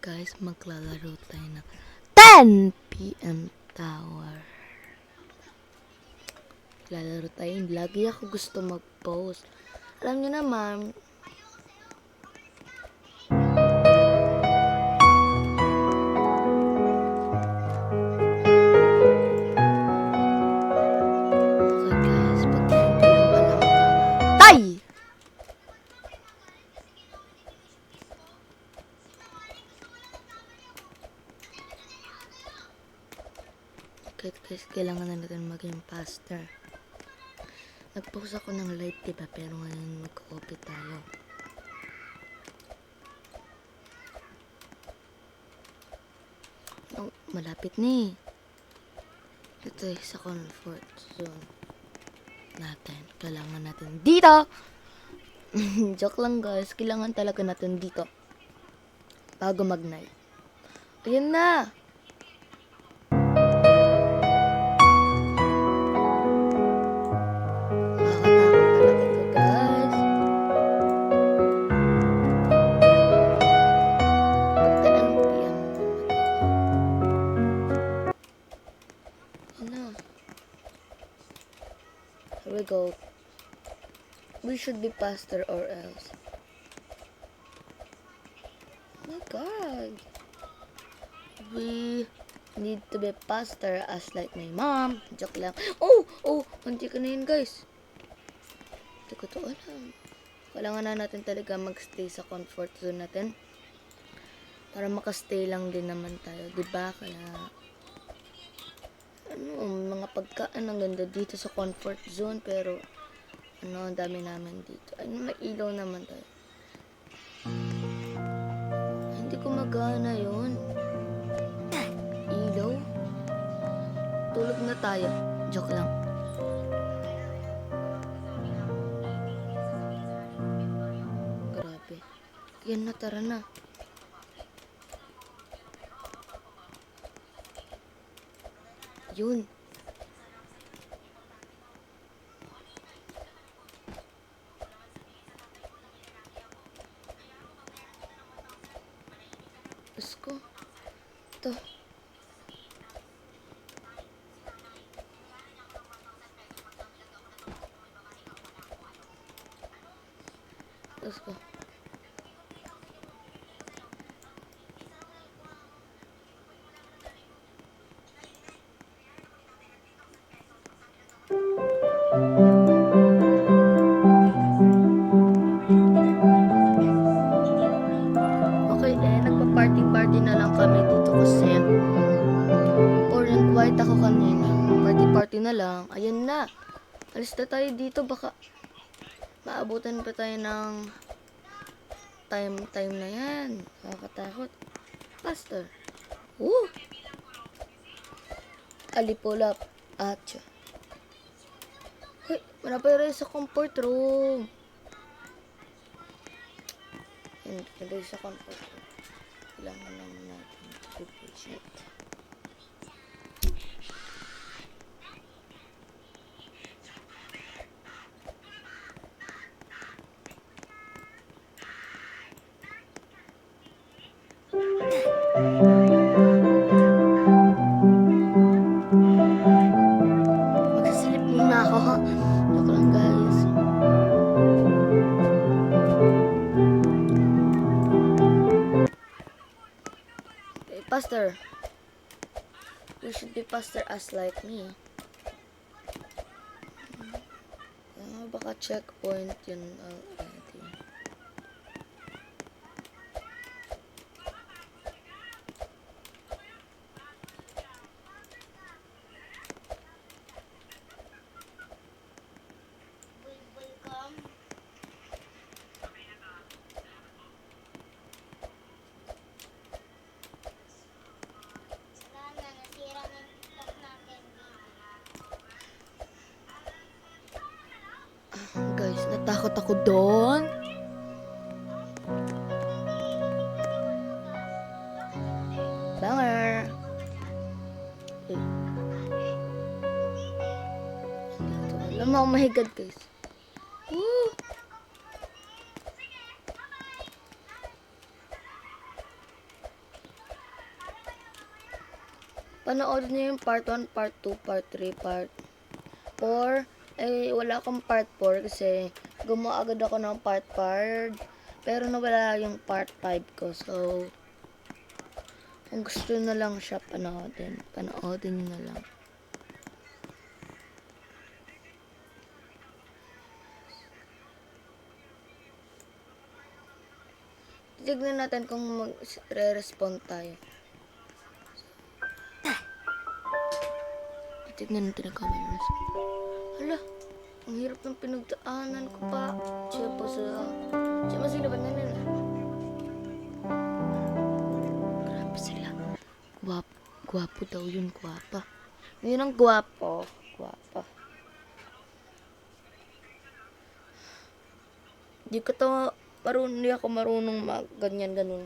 Guys, maglalaro tayo ng 10 PM Tower. Lalaro tayo. Lagi ako gusto mag-post. Alam niyo naman, okay guys, pag hindi lang pala makamatay! Okay guys, kailangan na natin maging faster. Nag-post ako ng live, diba? Pero ngayon mag-copy tayo. Oh, malapit ni. Ito sa comfort zone natin. Kailangan natin dito! Joke lang guys. Kailangan talaga natin dito. Bago mag-night. Ayan na! Nakakatakot talaga to guys. Pagdaan PM. Ano? Here we go. We should be faster or else. Oh my god. We need to be faster as like my mom. Joke lang. Oh, hindi ka na yun guys. Hindi ko to alam. Kailangan na natin talaga magstay sa comfort zone natin. Para makastay lang din naman tayo. Diba? Kaya mga pagkaan ang ganda dito sa comfort zone. Pero ang dami namin dito. May ilaw naman tayo. Hindi ko magana yun. Ilaw? Tulog na tayo. Joke lang. Grabe. Yan na, tara na. Yun. Let's go. Ito. Let's go. Okay, nagpa-party na lang kami dito kasi pouring white ako kanina. Party na lang. Ayan na. Alis na tayo dito. Baka maabutan pa tayo ng time na yan. Nakakatakot. Faster. Woo! Alipolap. Atcha. Hoy, wala pa rin sa comfort room. Hindi sa comfort room. Kailangan lang natin to be patient. Magsisilip muna ako. Joke lang guys. Okay, faster. We should be faster as like me. Baka checkpoint yun already. Guys, natakot ako doon. Banger. Hindi ko to alam. Oh my god, guys. Woo! Panoorin niyo yung part 1, part 2, part 3, part 4. Eh, wala akong part 4 kasi gumawa agad ako ng part. Pero nawala yung part 5 ko. So, kung gusto na lang siya panoorin nyo na lang. Tignan natin kung mag-re-respond tayo. Tignan natin ang camera. Hala, ang hirap ng pinagdaanan ko pa. Siya po sa... Siya masinaban na nila. Grabe sila. Gwapo daw yun, gwapa. Yun ang gwapo. Gwapa. Hindi ako marunong ganyan-ganun.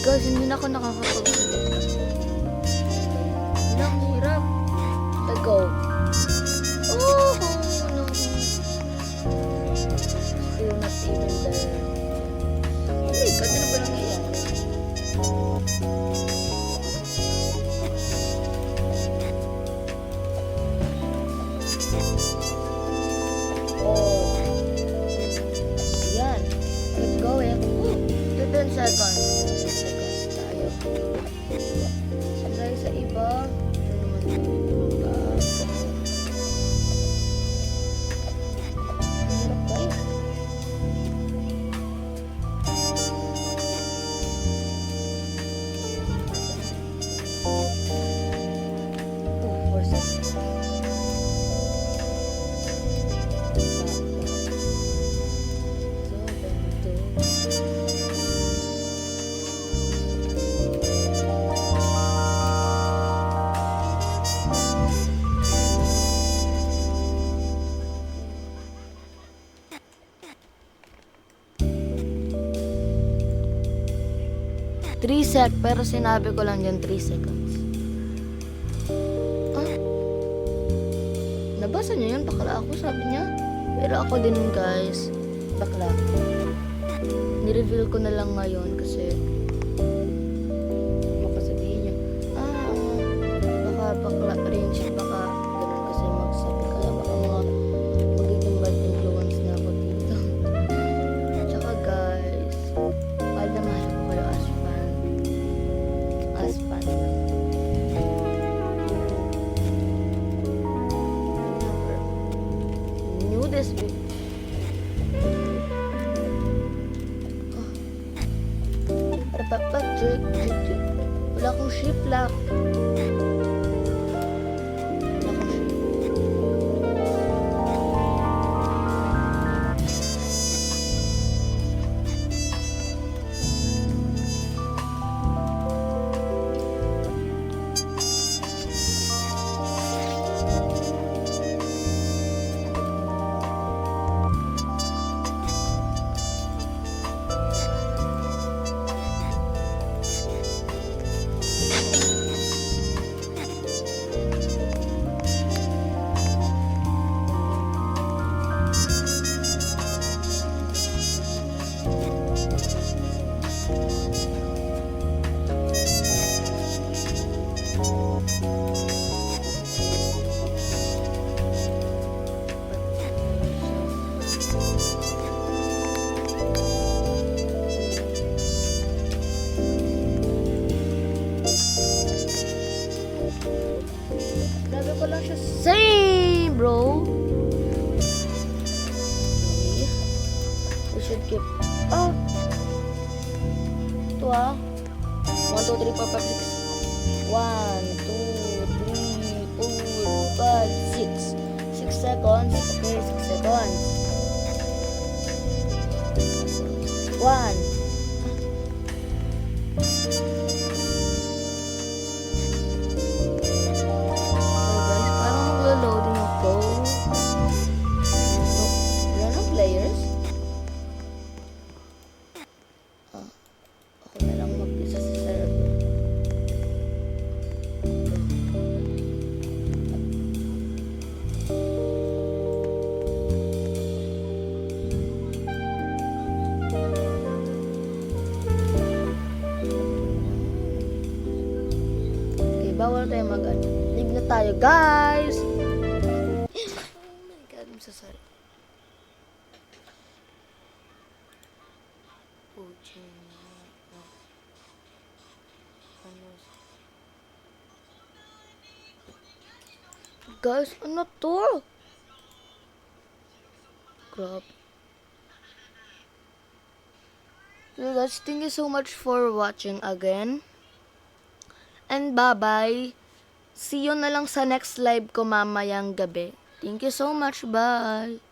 Guys, hindi na ako nakakapagsalita. Ang hirap. Let go. Oh, no. Still not even there. Hindi, kasi na ba lang iyan? Oh. Yan. Keep going. 10 seconds. 10 seconds tayo. Sila sa iba. Ito naman. Hirap tayo. Oh, 4 seconds. Pero sinabi ko lang dyan 3 seconds. Ah? Nabasa niyo yun? Bakla ako, sabi niya. Pero ako din guys, bakla. Ni-reveal ko na lang ngayon kasi baka sabihin niya, Wala akong ship lock. Wala akong ship. Grabe ko lang siya. Same, bro. Okay. We should keep... Oh! Ito ah. 1, 2, 3, 4, 5, 6. 1, 2, 3, 4, 5, 6. 6 seconds. Okay, 6 seconds. 1. Bawal tayo mag-ano. Leave na tayo, guys! Oh my God, I'm so sorry. Guys, ano to? Grabe. So guys, thank you so much for watching again. And bye-bye. See you na lang sa next live ko mamayang gabi. Thank you so much. Bye.